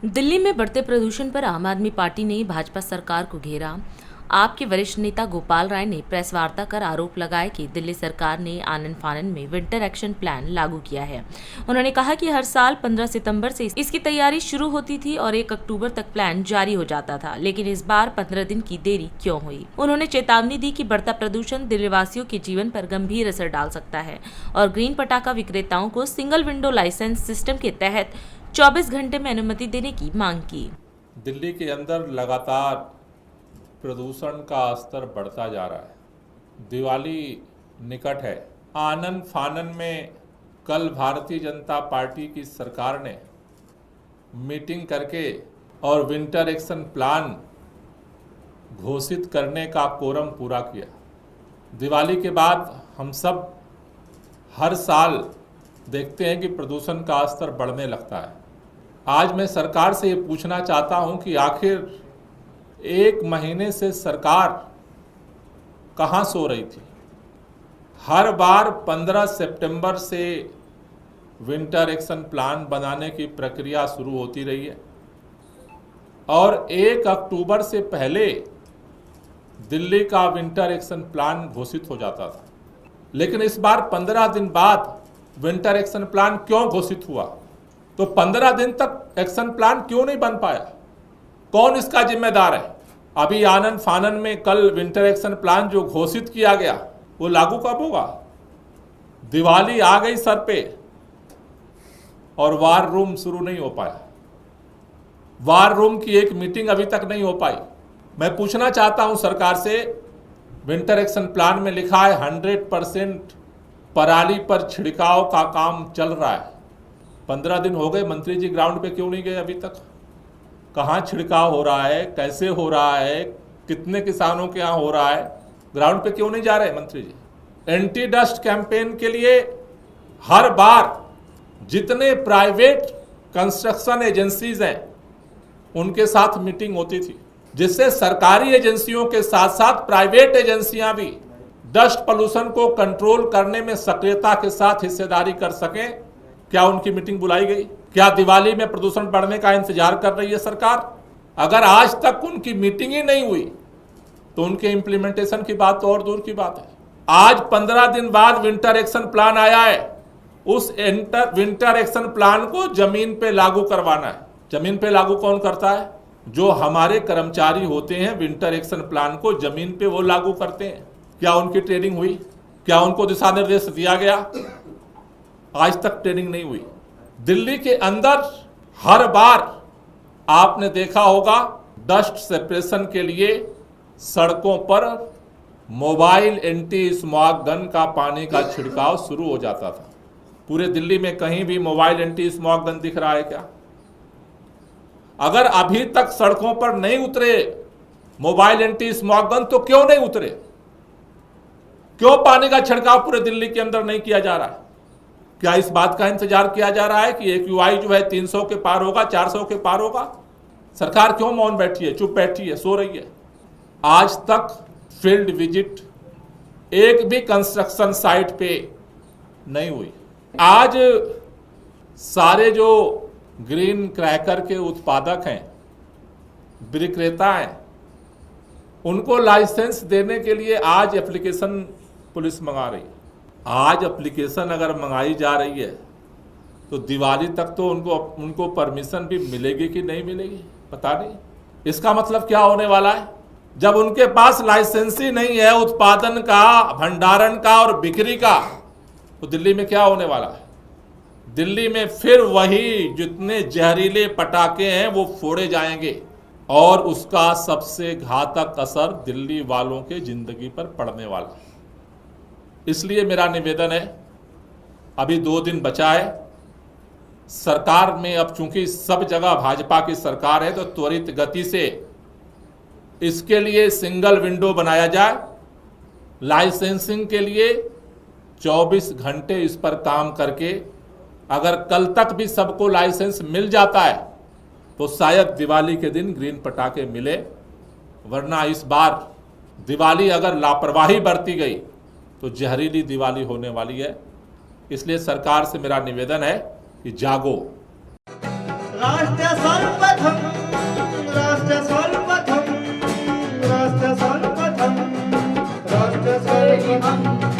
दिल्ली में बढ़ते प्रदूषण पर आम आदमी पार्टी ने भाजपा सरकार को घेरा। आप के वरिष्ठ नेता गोपाल राय ने प्रेस वार्ता कर आरोप लगाया कि दिल्ली सरकार ने आनन फानन में विंटर एक्शन प्लान लागू किया है। उन्होंने कहा कि हर साल 15 सितंबर से इसकी तैयारी शुरू होती थी और 1 अक्टूबर तक प्लान जारी हो जाता था, लेकिन इस बार 15 दिन की देरी क्यों हुई। उन्होंने चेतावनी दी कि बढ़ता प्रदूषण दिल्लीवासियों के जीवन पर गंभीर असर डाल सकता है और ग्रीन पटाखा विक्रेताओं को सिंगल विंडो लाइसेंस सिस्टम के तहत 24 घंटे में अनुमति देने की मांग की। दिल्ली के अंदर लगातार प्रदूषण का स्तर बढ़ता जा रहा है। दिवाली निकट है। आनन फानन में कल भारतीय जनता पार्टी की सरकार ने मीटिंग करके और विंटर एक्शन प्लान घोषित करने का कोरम पूरा किया। दिवाली के बाद हम सब हर साल देखते हैं कि प्रदूषण का स्तर बढ़ने लगता है। आज मैं सरकार से ये पूछना चाहता हूं कि आखिर 1 महीने से सरकार कहां सो रही थी। हर बार 15 सितंबर से विंटर एक्शन प्लान बनाने की प्रक्रिया शुरू होती रही है और 1 अक्टूबर से पहले दिल्ली का विंटर एक्शन प्लान घोषित हो जाता था। लेकिन इस बार 15 दिन बाद विंटर एक्शन प्लान क्यों घोषित हुआ? तो 15 दिन तक एक्शन प्लान क्यों नहीं बन पाया? कौन इसका जिम्मेदार है? अभी आनन फानन में कल विंटर एक्शन प्लान जो घोषित किया गया वो लागू कब होगा? दिवाली आ गई सर पे और वार रूम शुरू नहीं हो पाया। वार रूम की एक मीटिंग अभी तक नहीं हो पाई। मैं पूछना चाहता हूं सरकार से, विंटर एक्शन प्लान में लिखा है 100% पराली पर छिड़काव का काम चल रहा है। 15 दिन हो गए, मंत्री जी ग्राउंड पे क्यों नहीं गए अभी तक? कहाँ छिड़काव हो रहा है, कैसे हो रहा है, कितने किसानों के यहाँ हो रहा है? ग्राउंड पे क्यों नहीं जा रहे मंत्री जी? एंटी डस्ट कैंपेन के लिए हर बार जितने प्राइवेट कंस्ट्रक्शन एजेंसीज हैं उनके साथ मीटिंग होती थी, जिससे सरकारी एजेंसियों के साथ साथ प्राइवेट एजेंसियां भी डस्ट पोल्यूशन को कंट्रोल करने में सक्रियता के साथ हिस्सेदारी कर सकें। क्या उनकी मीटिंग बुलाई गई? क्या दिवाली में प्रदूषण बढ़ने का इंतजार कर रही है सरकार? अगर आज तक उनकी मीटिंग ही नहीं हुई तो उनके इंप्लीमेंटेशन की बात तो और दूर की बात है। आज 15 दिन बाद विंटर एक्शन प्लान आया है। उस विंटर एक्शन प्लान को जमीन पे लागू करवाना है। जमीन पे लागू कौन करता है? जो हमारे कर्मचारी होते हैं विंटर एक्शन प्लान को जमीन पे वो लागू करते हैं। क्या उनकी ट्रेनिंग हुई? क्या उनको दिशा निर्देश दिया गया? आज तक ट्रेनिंग नहीं हुई। दिल्ली के अंदर हर बार आपने देखा होगा डस्ट सेपरेशन के लिए सड़कों पर मोबाइल एंटी स्मॉग गन का पानी का छिड़काव शुरू हो जाता था। पूरे दिल्ली में कहीं भी मोबाइल एंटी स्मॉग गन दिख रहा है क्या? अगर अभी तक सड़कों पर नहीं उतरे मोबाइल एंटी स्मॉग गन तो क्यों नहीं उतरे? क्यों पानी का छिड़काव पूरे दिल्ली के अंदर नहीं किया जा रहा है? क्या इस बात का इंतजार किया जा रहा है कि AQI जो है 300 के पार होगा, 400 के पार होगा? सरकार क्यों मौन बैठी है, चुप बैठी है, सो रही है? आज तक फील्ड विजिट एक भी कंस्ट्रक्शन साइट पे नहीं हुई। आज सारे जो ग्रीन क्रैकर के उत्पादक हैं, विक्रेता हैं, उनको लाइसेंस देने के लिए आज एप्लीकेशन पुलिस मंगा रही है। आज एप्लीकेशन अगर मंगाई जा रही है तो दिवाली तक तो उनको परमिशन भी मिलेगी कि नहीं मिलेगी पता नहीं। इसका मतलब क्या होने वाला है? जब उनके पास लाइसेंस ही नहीं है उत्पादन का, भंडारण का और बिक्री का, तो दिल्ली में क्या होने वाला है? दिल्ली में फिर वही जितने जहरीले पटाखे हैं वो फोड़े जाएंगे और उसका सबसे घातक असर दिल्ली वालों के जिंदगी पर पड़ने वाला है। इसलिए मेरा निवेदन है, अभी 2 दिन बचा है। सरकार में अब चूंकि सब जगह भाजपा की सरकार है तो त्वरित गति से इसके लिए सिंगल विंडो बनाया जाए। लाइसेंसिंग के लिए 24 घंटे इस पर काम करके अगर कल तक भी सबको लाइसेंस मिल जाता है तो शायद दिवाली के दिन ग्रीन पटाखे मिले, वरना इस बार दिवाली अगर लापरवाही बरती गई तो जहरीली दिवाली होने वाली है। इसलिए सरकार से मेरा निवेदन है कि जागो। राष्ट्रीय संपत्ति शिवम्